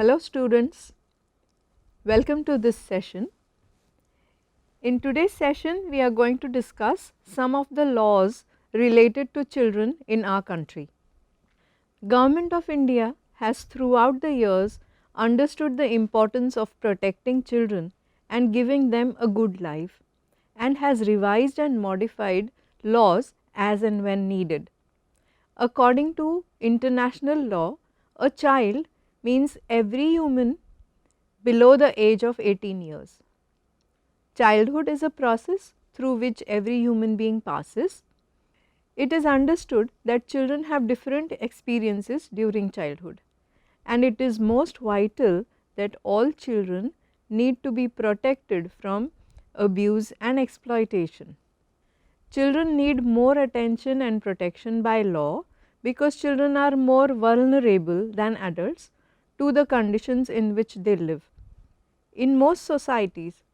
Hello students, welcome to this session. In today's session we are going to discuss some of the laws related to children in our country. Government of India has throughout the years understood the importance of protecting children and giving them a good life, and has revised and modified laws as and when needed. According to international law, a child means every human below the age of 18 years. Childhood is a process through which every human being passes. It is understood that children have different experiences during childhood, and it is most vital that all children need to be protected from abuse and exploitation. Children need more attention and protection by law because children are more vulnerable than adults to the conditions in which they live. In most societies,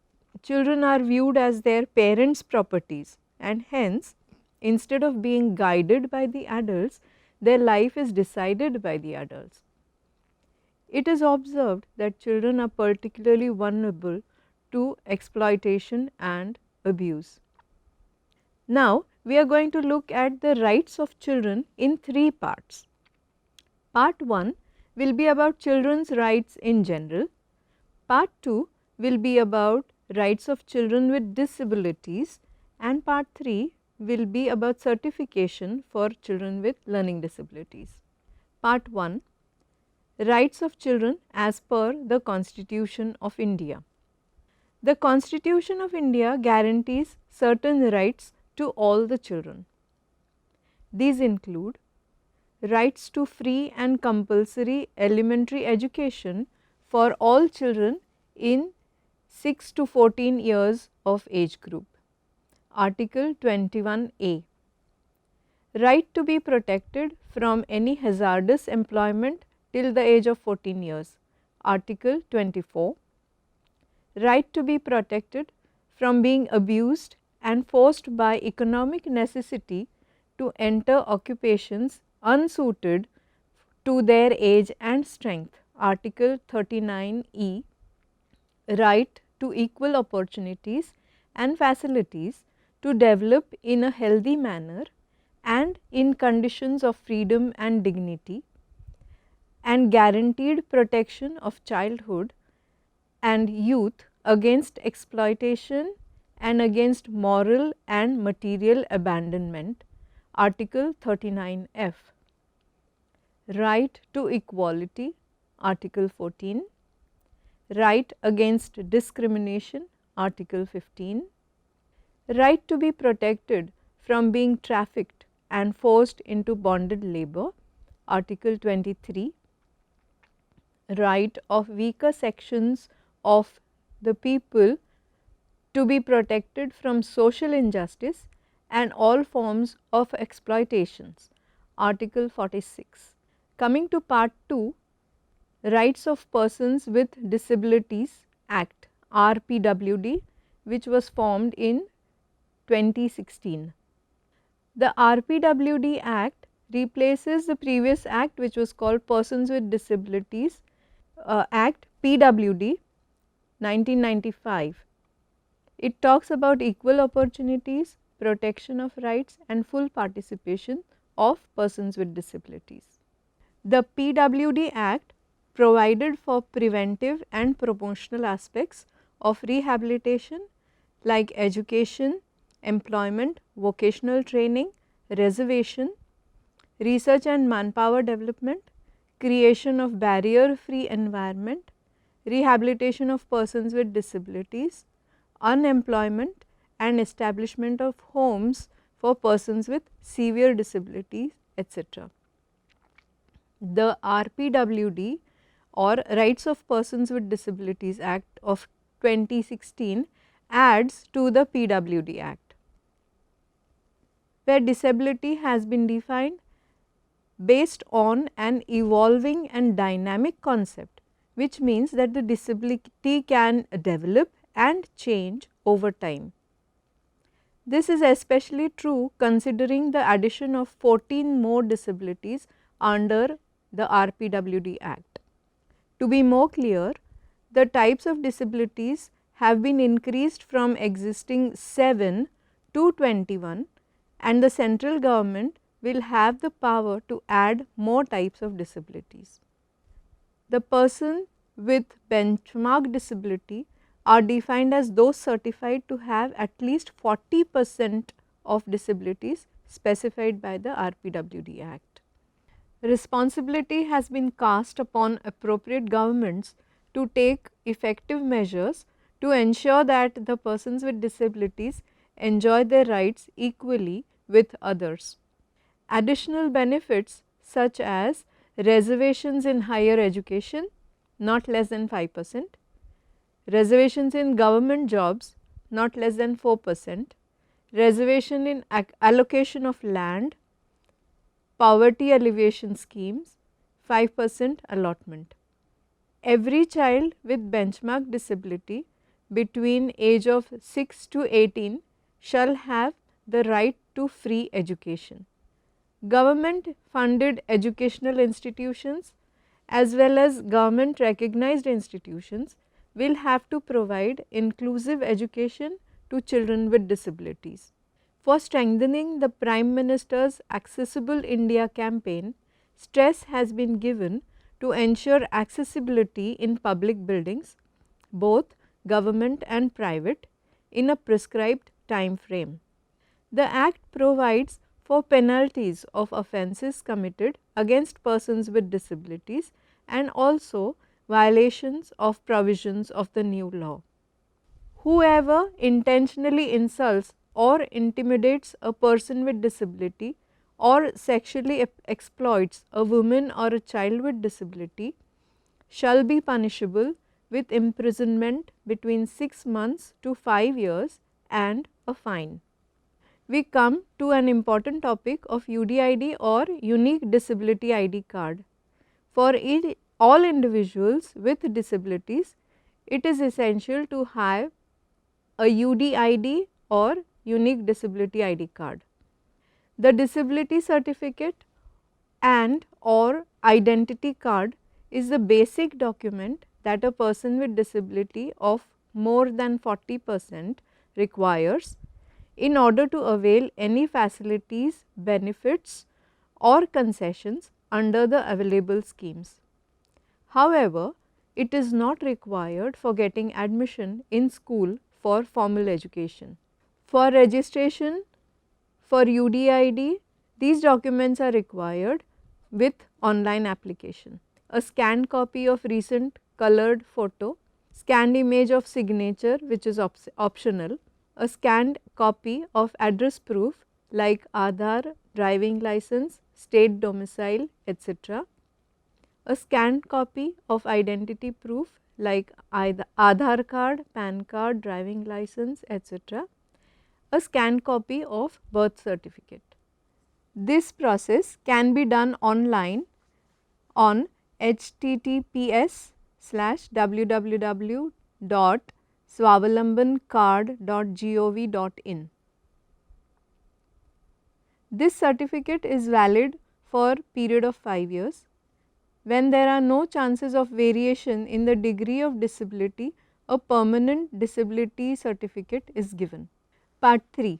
children are viewed as their parents' properties, and hence, instead of being guided by the adults, their life is decided by the adults. It is observed that children are particularly vulnerable to exploitation and abuse. Now, we are going to look at the rights of children in three parts. Part 1 will be about children's rights in general. Part 2 will be about rights of children with disabilities, and part 3 will be about certification for children with learning disabilities. Part 1, Rights of Children as per the Constitution of India. The Constitution of India guarantees certain rights to all the children. These include rights to free and compulsory elementary education for all children in 6 to 14 years of age group. Article 21A. Right to be protected from any hazardous employment till the age of 14 years. Article 24. Right to be protected from being abused and forced by economic necessity to enter occupations unsuited to their age and strength. Article 39E. Right to equal opportunities and facilities to develop in a healthy manner and in conditions of freedom and dignity, and guaranteed protection of childhood and youth against exploitation and against moral and material abandonment. Article 39F. Right to equality. Article 14. Right against discrimination. Article 15. Right to be protected from being trafficked and forced into bonded labour. Article 23. Right of weaker sections of the people to be protected from social injustice and all forms of exploitations. Article 46. Coming to part 2, Rights of Persons with Disabilities Act RPWD, which was formed in 2016. The RPWD Act replaces the previous act, which was called Persons with Disabilities Act PWD 1995. It talks about equal opportunities, protection of rights and full participation of persons with disabilities. The PWD Act provided for preventive and promotional aspects of rehabilitation like education, employment, vocational training, reservation, research and manpower development, creation of barrier free environment, rehabilitation of persons with disabilities, unemployment and establishment of homes for persons with severe disabilities, etc. The RPWD or Rights of Persons with Disabilities Act of 2016 adds to the PWD Act, where disability has been defined based on an evolving and dynamic concept, which means that the disability can develop and change over time. This is especially true considering the addition of 14 more disabilities under the RPWD Act. To be more clear, the types of disabilities have been increased from existing 7 to 21, and the central government will have the power to add more types of disabilities. The person with benchmark disability are defined as those certified to have at least 40% of disabilities specified by the RPWD Act. Responsibility has been cast upon appropriate governments to take effective measures to ensure that the persons with disabilities enjoy their rights equally with others. Additional benefits such as reservations in higher education not less than 5%, reservations in government jobs not less than 4%, reservation in allocation of land, poverty alleviation schemes, 5% allotment. Every child with benchmark disability between age of 6 to 18 shall have the right to free education. Government funded educational institutions as well as government recognized institutions will have to provide inclusive education to children with disabilities. For strengthening the Prime Minister's Accessible India campaign, stress has been given to ensure accessibility in public buildings, both government and private, in a prescribed time frame. The Act provides for penalties of offences committed against persons with disabilities and also violations of provisions of the new law. Whoever intentionally insults or intimidates a person with disability or sexually exploits a woman or a child with disability shall be punishable with imprisonment between 6 months to 5 years and a fine. We come to an important topic of UDID or Unique Disability ID card. For all individuals with disabilities, it is essential to have a UDID or Unique Disability ID card. The disability certificate and or identity card is the basic document that a person with disability of more than 40% requires in order to avail any facilities, benefits or concessions under the available schemes. However, it is not required for getting admission in school for formal education. For registration for UDID, these documents are required with online application. A scanned copy of recent colored photo, scanned image of signature which is optional, a scanned copy of address proof like Aadhaar, driving license, state domicile, etc. A scanned copy of identity proof like Aadhaar card, PAN card, driving license, etc. A scanned copy of birth certificate. This process can be done online on https://www.swavalambancard.gov.in. This certificate is valid for period of 5 years. When there are no chances of variation in the degree of disability, a permanent disability certificate is given. Part 3,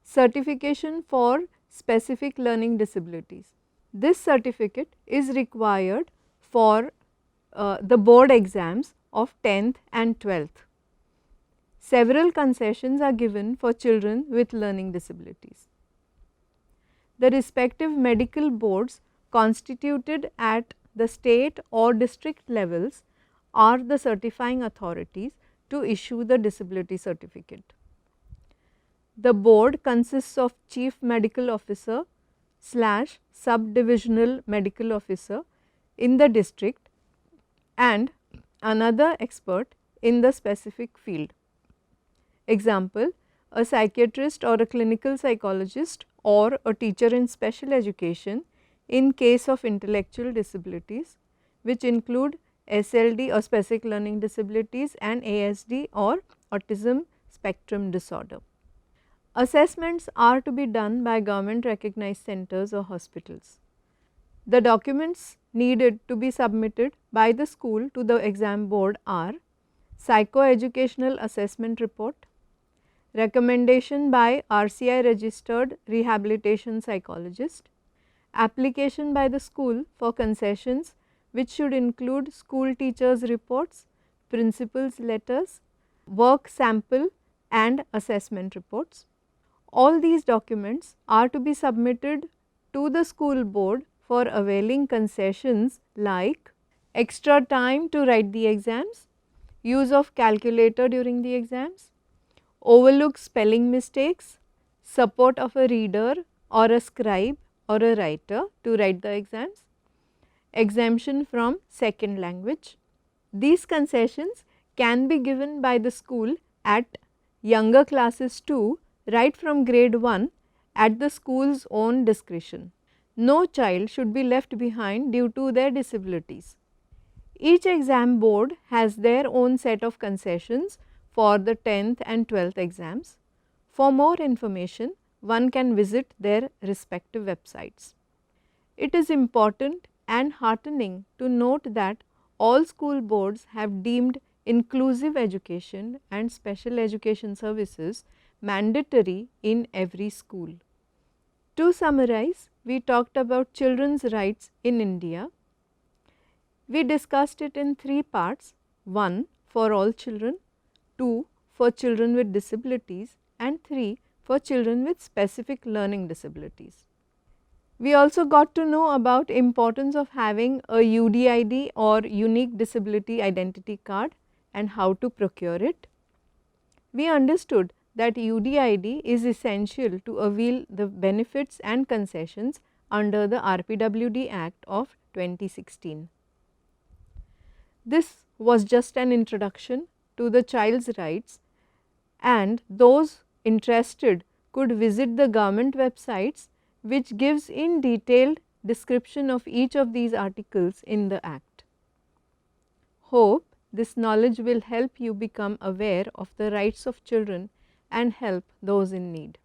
Certification for Specific Learning Disabilities. This certificate is required for the board exams of 10th and 12th. Several concessions are given for children with learning disabilities. The respective medical boards constituted at the state or district levels are the certifying authorities to issue the disability certificate. The board consists of chief medical officer / subdivisional medical officer in the district and another expert in the specific field. Example, a psychiatrist or a clinical psychologist or a teacher in special education in case of intellectual disabilities, which include SLD or specific learning disabilities and ASD or autism spectrum disorder. Assessments are to be done by government recognized centers or hospitals. The documents needed to be submitted by the school to the exam board are psychoeducational assessment report, recommendation by RCI registered rehabilitation psychologist, application by the school for concessions which should include school teachers' reports, principals' letters, work sample and assessment reports. All these documents are to be submitted to the school board for availing concessions like extra time to write the exams, use of calculator during the exams, overlook spelling mistakes, support of a reader or a scribe or a writer to write the exams, exemption from second language. These concessions can be given by the school at younger classes too, right from grade 1 at the school's own discretion. No child should be left behind due to their disabilities. Each exam board has their own set of concessions for the 10th and 12th exams. For more information, one can visit their respective websites. It is important and heartening to note that all school boards have deemed inclusive education and special education services mandatory in every school. To summarize, we talked about children's rights in India. We discussed it in 3 parts: 1 for all children, 2 for children with disabilities, and 3 for children with specific learning disabilities. We also got to know about importance of having a UDID or unique disability identity card and how to procure it. We understood that UDID is essential to avail the benefits and concessions under the RPWD Act of 2016. This was just an introduction to the child's rights, and those interested could visit the government websites which gives in detailed description of each of these articles in the Act. Hope this knowledge will help you become aware of the rights of children and help those in need.